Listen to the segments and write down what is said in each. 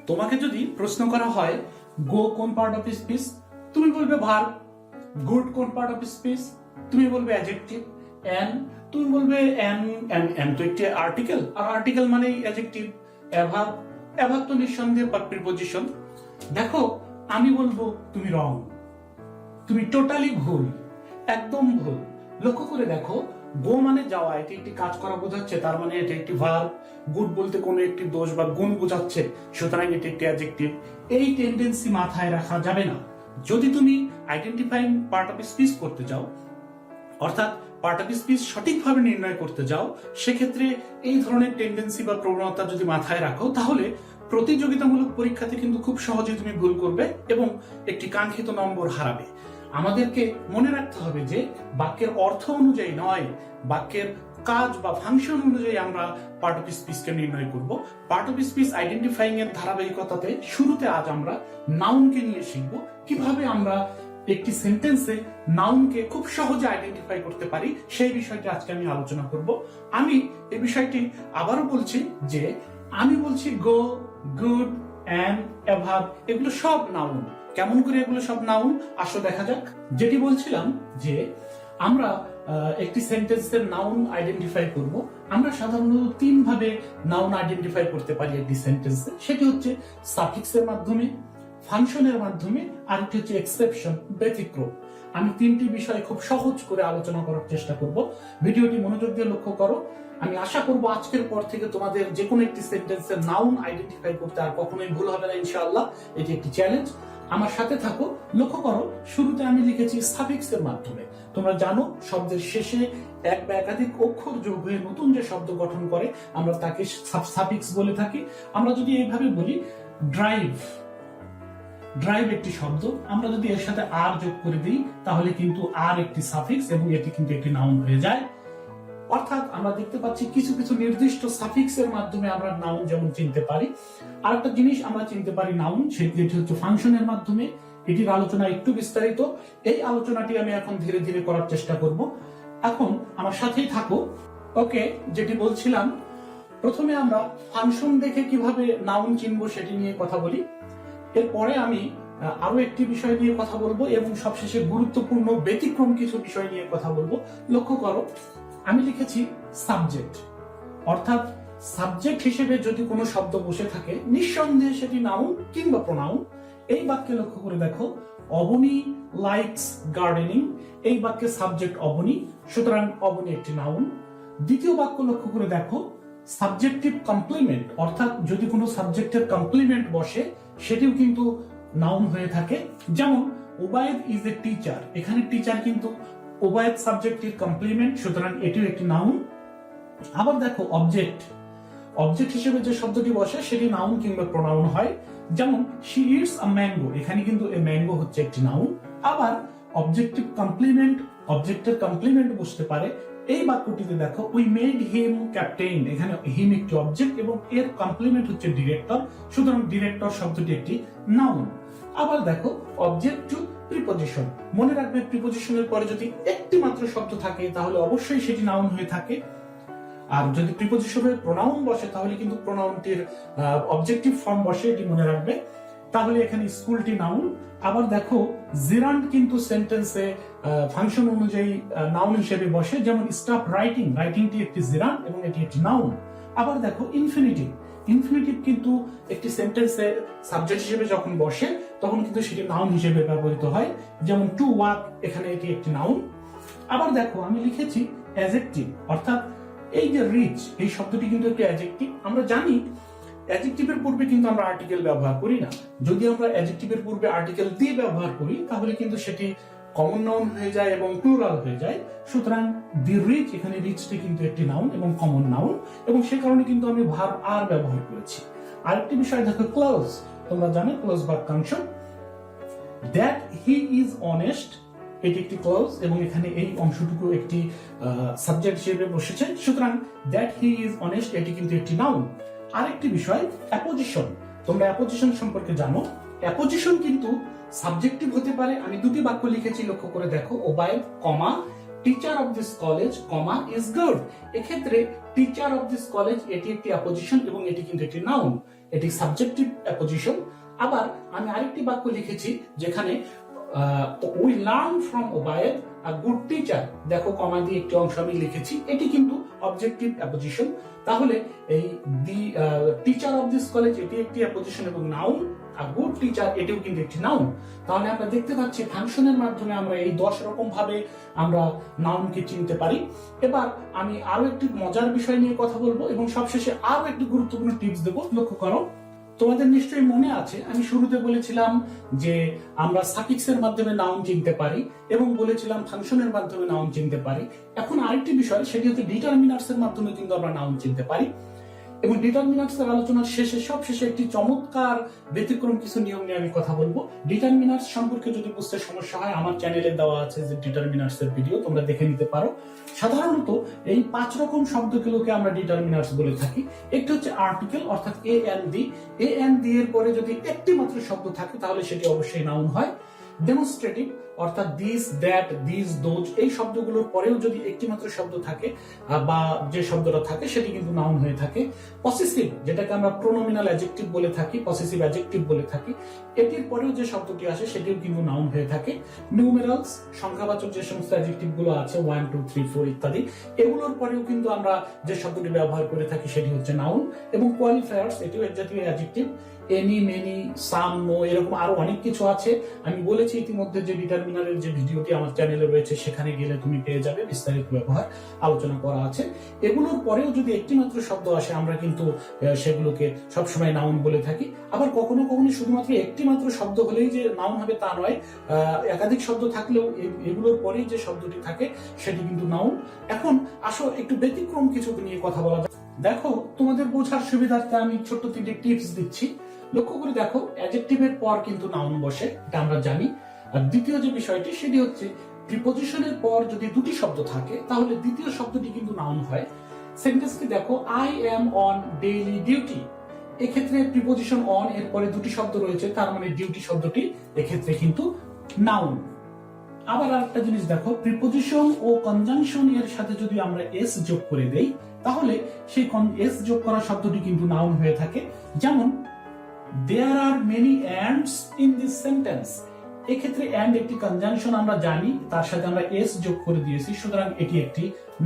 তোমাকে যদি প্রশ্ন করা হয় গো কোন পার্ট অফ স্পিচ, তুমি বলবে ভার্ব। গুড কোন পার্ট অফ স্পিচ, তুমি বলবে অ্যাডজেক্টিভ। এন, তুমি বলবে এন তো একটি আর্টিকেল, আর আর্টিকেল মানেই অ্যাডজেক্টিভ। অ্যাভাব, অ্যাভাব তো নিঃসন্দেহে প্রিপজিশন। দেখো আমি বলবো তুমি রং, তুমি টোটালি ভুল, একদম ভুল। লক্ষ্য করে দেখো, গো মানে যাওয়া, এটি একটি কাজ করা বোঝাচ্ছে, তার মানে এটি একটি ভার্ব। গুড বলতে কোনো একটি দোষ বা গুণ বোঝাচ্ছে, সুতরাং এটি একটি অ্যাডজেক্টিভ। এই টেন্ডেন্সি মাথায় রাখা যাবে না। যদি তুমি আইডেন্টিফাইং পার্ট অফ স্পিচ করতে চাও, অর্থাৎ পার্ট অফ স্পিচ সঠিকভাবে নির্ণয় করতে যাও, সেক্ষেত্রে এই ধরনের টেন্ডেন্সি বা প্রবণতা যদি মাথায় রাখো, তাহলে প্রতিযোগিতামূলক পরীক্ষাতে কিন্তু খুব সহজে তুমি ভুল করবে এবং একটি কাঙ্ক্ষিত নম্বর হারাবে। আমাদেরকে মনে রাখতে হবে যে বাক্যের অর্থ অনুযায়ী নয়, বাক্যের কাজ বা ফাংশন অনুযায়ী আমরা পার্ট অফ স্পিচকে নির্ণয় করব। পার্ট অফ স্পিচ আইডেন্টিফাইং এর ধারাবাহিকতাতে শুরুতে আজ আমরা নাউনকে নিয়ে শিখব, কিভাবে আমরা একটি সেন্টেন্সে নাউনকে খুব সহজে আইডেন্টিফাই করতে পারি, সেই বিষয়টি আজকে আমি আলোচনা করব। আমি এই বিষয়টি আবারও বলছি যে আমি বলছি গো, গুড, অ্যান্ড, অ্যাভাব, এগুলো সব নাউন। কেমন করে এগুলো সব নাউন, আসো দেখা যাক। যেটি বলছিলাম যে আমরা একটি সেন্টেন্সের নাউন আইডেন্টিফাই করব। আমরা সাধারণত তিন ভাবে নাউন আইডেন্টিফাই করতে পারি একটি সেন্টেন্সে। সেটি হচ্ছে সাফিক্সের মাধ্যমে, ফাংশনের মাধ্যমে, আর একটি হচ্ছে এক্সেপশন, ব্যতিক্রম। আমি তিনটি বিষয় খুব সহজ করে আলোচনা করার চেষ্টা করব। ভিডিওটি মনোযোগ দিয়ে লক্ষ্য করো। আমি আশা করব আজকের পর থেকে তোমাদের যে কোনো একটি সেন্টেন্সের নাউন আইডেন্টিফাই করতে আর কখনোই ভুল হবে না, ইনশাআল্লাহ। এটি একটি চ্যালেঞ্জ, আমার সাথে থাকো। লক্ষ্য করো, শুরুতে আমি লিখেছি সাফিক্সের মাধ্যমে। তোমরা জানো শব্দের শেষে এক বা একাধিক অক্ষর যোগ হয়ে নতুন যে শব্দ গঠন করে আমরা তাকে সাফিক্স বলে থাকি। আমরা যদি এইভাবে বলি ড্রাইভ, ড্রাইভ একটি শব্দ, আমরা যদি এর সাথে আর যোগ করে দিই তাহলে কিন্তু আর একটি সাফিক্স এবং এটি কিন্তু একটি নাউন হয়ে যায়। অর্থাৎ আমরা দেখতে পাচ্ছি কিছু কিছু নির্দিষ্ট সাফিক্সের মাধ্যমে আমরা নাউন যেমন চিনতে পারি, আরেকটা জিনিস আমরা চিনতে পারি নাউন, সেটি হচ্ছে ফাংশনের মাধ্যমে। এটির আলোচনা একটু বিস্তারিত, এই আলোচনাটি আমি এখন ধীরে ধীরে করার চেষ্টা করব। এখন আমার সাথেই থাকো। ওকে, যেটি বলছিলাম, প্রথমে আমরা ফাংশন দেখে কিভাবে নাউন চিনবো সেটি নিয়ে কথা বলি। এরপরে আমি আরো একটি বিষয় নিয়ে কথা বলবো এবং সবশেষে গুরুত্বপূর্ণ ব্যতিক্রম কিছু বিষয় নিয়ে কথা বলবো। লক্ষ্য করো, আমি লিখেছি সাবজেক্ট, অর্থাৎ সাবজেক্ট হিসেবে যদি কোনো শব্দ বসে থাকে নিঃসন্দেহে সেটি নাউন কিংবা প্রোনাউন। এই বাক্যে লক্ষ্য করে দেখো, অবনী লাইকস গার্ডেনিং, এই বাক্যে সাবজেক্ট অবনী, সুতরাং অবনী একটি নাউন। দ্বিতীয় বাক্য লক্ষ্য করে দেখো, সাবজেক্টিভ কমপ্লিমেন্ট, অর্থাৎ যদি কোনো সাবজেক্টের কমপ্লিমেন্ট বসে সেটিও কিন্তু নাউন হয়ে থাকে। যেমন ওবায়েদ ইজ এ টিচার, এখানে টিচার কিন্তু ওবায়েদ সাবজেক্টের কমপ্লিমেন্ট, সুতরাং এটিও একটি নাউন। আবার দেখো অবজেক্ট, অবজেক্ট হিসেবে যে শব্দটি বসে সেটি নাউন কিংবা প্রোনাউন হয়। যেমন শি ইটস আ ম্যাঙ্গো, এখানে কিন্তু এ ম্যাঙ্গো হচ্ছে একটি নাউন। আবার অবজেক্টিভ কমপ্লিমেন্ট, অবজেক্টের কমপ্লিমেন্ট বসতে পারে। এই বাক্যটিতে দেখো উই মেড হিম ক্যাপ্টেন, এখানে হিম একটি অবজেক্ট এবং এর কমপ্লিমেন্ট হচ্ছে ডিরেক্টর, সুতরাং ডিরেক্টর শব্দটি একটি নাউন। আবার দেখো অবজেক্ট টু প্রিপজিশন, মনে রাখবে প্রিপজিশনের পরে যদি একটি মাত্র শব্দ থাকে তাহলে অবশ্যই সেটি নাউন হয়ে থাকে। আর যদি প্রিপজিশনে প্রোনাউন বসে তাহলে কিন্তু প্রোনাউনটির অবজেক্টিভ ফর্ম বসে, এটি মনে রাখবে। তাহলে এখানে স্কুলটি নাউন। আবার দেখো জিরান্ড কিন্তু সেন্টেন্সে ফাংশন অনুযায়ী নাউন হিসেবে বসে, যেমন স্টপ রাইটিং, রাইটিংটি একটি জিরান্ড এবং এটি একটি নাউন। আবার দেখো ইনফিনিটিভ, ইনফিনিটিভ কিন্তু একটি সেন্টেন্সে সাবজেক্ট হিসেবে যখন বসে তখন কিন্তু সেটি নাউন হিসেবে ব্যবহৃত হয়, যেমন টু ওয়াক, এখানে এটি একটি নাউন। আবার দেখো আমি লিখেছি অ্যাডজেক্টিভ, অর্থাৎ এই যে রিচ, এই শব্দটি কিন্তু একটি অ্যাডজেক্টিভ। আমরা জানি অ্যাডজেক্টিভের পূর্বে কিন্তু আমরা আর্টিকেল ব্যবহার করি না। যদি আমরা অ্যাডজেক্টিভের পূর্বে আর্টিকেল দিয়ে ব্যবহার করি তাহলে কিন্তু সেটি কমন নাউন হয়ে যায় এবং প্লুরাল হয়ে যায়। সুতরাং দি রিচ, এখানে রিচটি কিন্তু একটি নাউন এবং কমন নাউন, এবং সে কারণে কিন্তু আমি ভার্ব আর ব্যবহার করেছি। আরেকটি বিষয় দেখো ক্লোজ, তোমরা জানো ক্লোজ বাক্যাংশ। দ্যাট হি ইজ অনেস্ট, এটি একটি ক্লোজ এবং এখানে এই অংশটুকু একটি সাবজেক্ট হিসেবে বসেছে, সুতরাং দ্যাট হি ইজ অনেস্ট এটি কিন্তু একটি নাউন। আরেকটি বিষয় অ্যাপোজিশন, তোমরা অ্যাপোজিশন সম্পর্কে জানো। অ্যাপোজিশন কিন্তু সাবজেক্টিভ হতে পারে। আমি দুটি বাক্য লিখেছি, লক্ষ্য করে দেখো, Obaid comma teacher of this college comma is good, এক্ষেত্রে টিচার অফ দিস কলেজ এটি একটি অ্যাপোজিশন এবং এটি কিন্তু একটি নাউন। এটি সাবজেক্টিভ অ্যাপোজিশন। আবার আমি আরেকটি বাক্য লিখেছি যেখানে we learn from Obaid a good teacher, দেখো কমা দিয়ে একটি অংশ আমি লিখেছি, এটি কিন্তু অবজেক্টিভ অ্যাপোজিশন। তাহলে এই the teacher of this college এটি একটি অ্যাপোজিশন এবং নাউন, আর গুড টিচার এটিও কিন্তু একটি নাউন। তাহলে আমরা দেখতে পাচ্ছি ফাংশনের মাধ্যমে আমরা এই 10 রকম ভাবে আমরা নাউনকে চিনতে পারি। এবার আমি আরো একটি মজার বিষয় নিয়ে কথা বলবো এবং সবশেষে আরো একটি গুরুত্বপূর্ণ টিপস দেবো। লক্ষ্য করো, তোমাদের নিশ্চয়ই মনে আছে আমি শুরুতে বলেছিলাম যে আমরা সাফিক্সের মাধ্যমে নাউন চিনতে পারি এবং বলেছিলাম ফাংশনের মাধ্যমে নাউন চিনতে পারি। এখন আরেকটি বিষয়, সেটি হচ্ছে ডিটারমিনার্স এর মাধ্যমে কিন্তু আমরা নাউন চিনতে পারি। এবং ডিটারমিনার্স এর আলোচনার শেষে সবশেষে একটি চমৎকার ব্যতিক্রম কিছু নিয়ম নিয়ে আমি কথা বলবো। ডিটারমিনার্স সম্পর্কে যদি বুঝতে সমস্যা হয়, আমার চ্যানেলে দেওয়া আছে যে ডিটারমিনার্স এর ভিডিও, তোমরা দেখে নিতে পারো। সাধারণত এই 5 রকম শব্দগুলোকে আমরা ডিটারমিনার্স বলে থাকি। একটি হচ্ছে আর্টিকেল, অর্থাৎ A N the. A N দি এর পরে যদি একটি মাত্র শব্দ থাকে তাহলে সেটি অবশ্যই নাউন হয়। ডেমনস্ট্রেটিভ, অর্থাৎ দিস, দ্যাট, দিস, দোজ, এই শব্দগুলোর পরেও যদি একটি মাত্র শব্দ থাকে বা যে শব্দটা থাকে সেটি কিন্তু নাউন হয়ে থাকে। পসেসিভ, যেটাকে আমরা প্রোনোমিনাল অ্যাডজেক্টিভ বলে থাকি, পসেসিভ অ্যাডজেক্টিভ বলে থাকি, এটির পরেও যে শব্দটি আসে সেটিও কিন্তু নাউন হয়ে থাকে। নিউমেরালস, সংখ্যাবাচক যে সমস্ত অ্যাডজেক্টিভ গুলো আছে 1 2 3 4 ইত্যাদি, এগুলোর পরেও কিন্তু আমরা যে শব্দটি ব্যবহার করে থাকি সেটি হচ্ছে নাউন। এবং কোয়ালিফায়ার্স, এটিও এক জাতীয় অ্যাডজেক্টিভ, এনি, মেনি, সাম, নো, এরকম আরো অনেক কিছু আছে। আমি বলেছি ইতিমধ্যে যে ডিটারমিনারের যে ভিডিওটি আমার চ্যানেলে রয়েছে সেখানে গেলে তুমি পেয়ে যাবে, বিস্তারিত ব্যবহার আলোচনা করা আছে। এগুলোর পরেও যদি একটি মাত্র শব্দ আসে আমরা কিন্তু সেগুলোকে সবসময় নাউন বলে থাকি। আবার কখনো কখনো শুধুমাত্র একটি মাত্র শব্দ হলেই যে নাউন হবে তা নয়, একাধিক শব্দ থাকলেও এগুলোর পরেই যে শব্দটি থাকে সেটি কিন্তু নাউন। এখন আসো একটু ব্যতিক্রম কিছু নিয়ে কথা বলা যাক। দেখো, তোমাদের বোঝার সুবিধার্থে আমি ছোট্ট 3টি টিপস দিচ্ছি। লক্ষ্য করে দেখো, অ্যাডজেক্টিভের পর কিন্তু নাউন বসে, এটা আমরা জানি। আর দ্বিতীয় যে বিষয়টি সেটি হচ্ছে প্রিপজিশনের পর যদি দুটি শব্দ থাকে তাহলে দ্বিতীয় শব্দটি কিন্তু নাউন হয়। সেন্টেন্সটি দেখো, I am on daily duty, এক্ষেত্রে প্রিপজিশন অন এর পরে দুটি শব্দ রয়েছে, তার মানে ডিউটি শব্দটি এক্ষেত্রে কিন্তু নাউন। আবার আরেকটা জিনিস দেখো, প্রিপজিশন ও কনজাংশন এর সাথে যদি আমরা এস যোগ করে দেই তাহলে সেই এস যোগ করা শব্দটি কিন্তু নাউন হয়ে থাকে। যেমন there are many ants in this sentence, এক্ষেত্রে and একটি কনজাংশন আমরা জানি, তার সাথে আমরা এস যোগ করে দিয়েছি, সুতরাং এটি একটি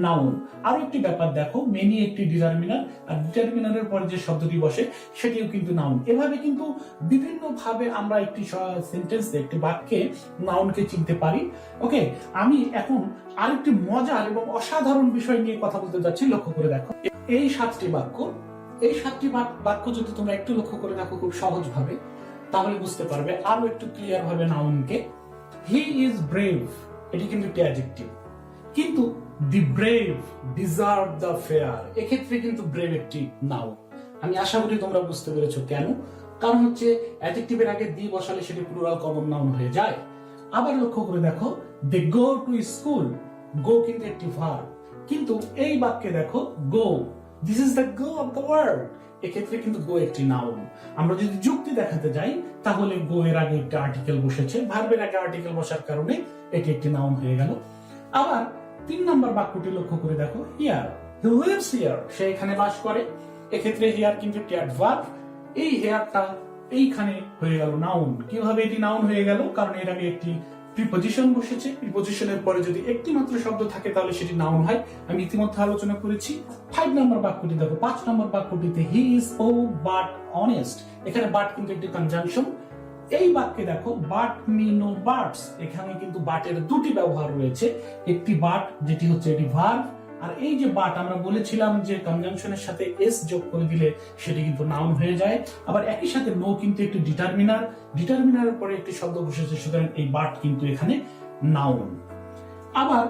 নাউন। আরো একটি ব্যাপার দেখো, মেনি একটি ডিটারমিনার, আর ডিটারমিনারের পরে যে শব্দটি বসে সেটিও কিন্তু নাউন। এভাবে কিন্তু বিভিন্ন ভাবে আমরা একটি সেন্টেন্সে, একটি বাক্যে নাউনকে চিনতে পারি। ওকে, আমি এখন আরেকটি মজার এবং অসাধারণ বিষয় নিয়ে কথা বলতে যাচ্ছি। লক্ষ্য করে দেখো, এই 7টি বাক্য যদি তোমরা একটু লক্ষ্য করে দেখো খুব সহজ ভাবে, তাহলে বুঝতে পারবে আরো একটু ক্লিয়ার ভাবে নাউনকে। হি ইজ ব্রেভ, এটি কিন্তু একটি অ্যাডজেক্টিভ, কিন্তু দি ব্রেভ ডিজার্ভ দ্য ফেয়ার, এক্ষেত্রে কিন্তু ব্রেভ একটি নাউন। আমি আশা করি তোমরা বুঝতে পেরেছো কেন। কারণ হচ্ছে অ্যাডজেক্টিভের আগে দি বসালে সেটি প্লুরাল কমন নাউন হয়ে যায়। আবার লক্ষ্য করে দেখো, দে গো টু স্কুল, গো কিন্তু একটি ভার্ব, কিন্তু এই বাক্যে দেখো go, this is the go of the world, এক্ষেত্রে কিন্তু গো একটি নাউন। আমরা যদি যুক্তি দেখাতে যাই তাহলে গো এর আগে একটি আর্টিকেল বসেছে, ভার্বের আগে আর্টিকেল বসার কারণে এটি একটি নাউন হয়ে গেল। আবার 3 নম্বর বাক্যটি লক্ষ্য করে দেখো, হিয়ার, হি লিভস হিয়ার, সে এখানে বাস করে, এক্ষেত্রে হিয়ার কিন্তু একটি অ্যাডভার্ব, এই হেয়ারটা এইখানে হয়ে গেল নাউন। কিভাবে এটি নাউন হয়ে গেল? কারণ এর আগে একটি প্রিপজিশন বসেছে, প্রিপজিশনের পরে যদি একটি মাত্র শব্দ থাকে তাহলে সেটি নাউন হয়, আমি ইতিমধ্যে আলোচনা করেছি। 5 নম্বর বাক্যটি দেখো, 5 নম্বর বাক্যটিতে he is oh but honest, এখানে বাট কিন্তু একটি কনজাংশন। এই বাক্যে দেখো, বাট মি নো বাটস, এখানে কিন্তু বাটের দুটি ব্যবহার রয়েছে, একটি বাট যেটি হচ্ছে এটি ভার্ব, আর এই যে বাট আমরা বলেছিলাম যে কনজাংশনের সাথে এস যোগ করে দিলে সেটি কিন্তু নাউন হয়ে যায়। আবার একই সাথে নো কিন্তু একটি ডিটারমিনার, ডিটারমিনারের পরে একটি শব্দ বসেছে, সুতরাং এই বাট কিন্তু এখানে নাউন। আবার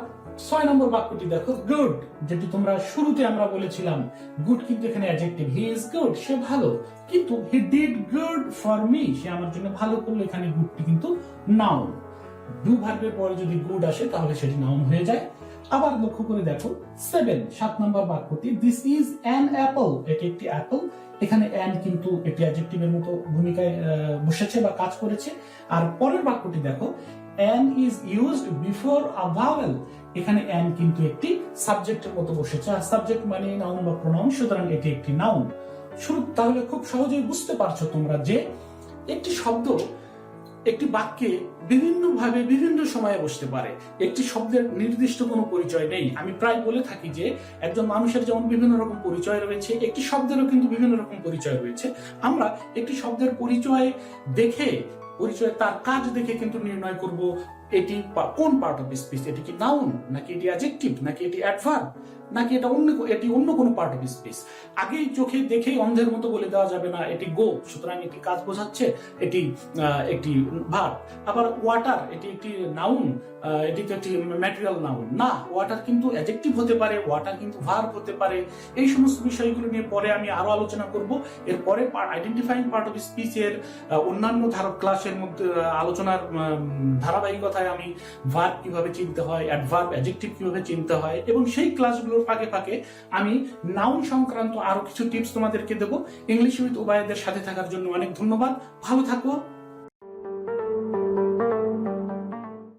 6 নম্বর বাক্যটি দেখো, গুড, যেটি তোমরা শুরুতে আমরা বলেছিলাম, গুড কিন্তু এখানে অ্যাডজেক্টিভ, হি ইজ গুড, সে ভালো, কিন্তু he did good for me, সে আমার জন্য ভালো করলো, এখানে গুডটি কিন্তু নাউন। ডু ভার্বের পরে যদি গুড আসে তাহলে সেটি নাউন হয়ে যায়। আবার লক্ষ্য করে দেখো 7 নম্বর বাক্যটি, দিস ইজ অ্যান অ্যাপল, এটি একটি অ্যাপল, এখানে অ্যান কিন্তু একটি অ্যাডজেক্টিভের মতো ভূমিকায় বসেছে বা কাজ করেছে। আর পরের বাক্যটি দেখো, an is used before a vowel, এখানে অ্যান কিন্তু একটি সাবজেক্টের মতো বসেছে, আর সাবজেক্ট মানে নাউন বা প্রোনাউন, সুতরাং এটি একটি নাউন। শুরু তাহলে খুব সহজেই বুঝতে পারছো তোমরা যে একটি শব্দ একটি বাক্যে বিভিন্ন ভাবে বিভিন্ন সময়ে বসতে পারে। একটি শব্দের নির্দিষ্ট কোনো পরিচয় নেই। আমি প্রায় বলে থাকি যে একজন মানুষের যেমন বিভিন্ন রকম পরিচয় রয়েছে, একটি শব্দেরও কিন্তু বিভিন্ন রকম পরিচয় রয়েছে। আমরা একটি শব্দের পরিচয় দেখে, পরিচয় তার কাজ দেখে কিন্তু নির্ণয় করব এটি কোন পার্ট অফ স্পিচ, এটি কি নাউন নাকি এটি অ্যাডজেক্টিভ নাকি এটি অ্যাডভার্ব নাকি এটি অন্য কোনো পার্ট অফ স্পিচ। আগেই চোখে দেখেই অন্ধের মতো বলে দেওয়া যাবে না এটি গো, সুতরাং এটি কাজ বোঝাচ্ছে, এটি একটি ভার্ব। আবার ওয়াটার এটি একটি নাউন, এটি তো একটি ম্যাটেরিয়াল নাউন না, ওয়াটার কিন্তু অ্যাডজেক্টিভ হতে পারে, ওয়াটার কিন্তু ভার্ব হতে পারে। এই সমস্ত বিষয়গুলো নিয়ে পরে আমি আরো আলোচনা করব। এরপরে আইডেন্টিফাইং পার্ট অফ স্পিচ এর অন্যান্য ক্লাসের মধ্যে আলোচনার ধারাবাহিকতায় আমি ভার্ব কিভাবে চিনতে হয়, অ্যাডভার্ব অ্যাডজেক্টিভ কিভাবে চিনতে হয়, এবং সেই ক্লাসগুলোর ফাঁকে ফাঁকে আমি নাউন সংক্রান্ত আরো কিছু টিপস তোমাদেরকে দেবো। ইংলিশ উইথ উবায়েদের সাথে থাকার জন্য অনেক ধন্যবাদ। ভালো থাকো।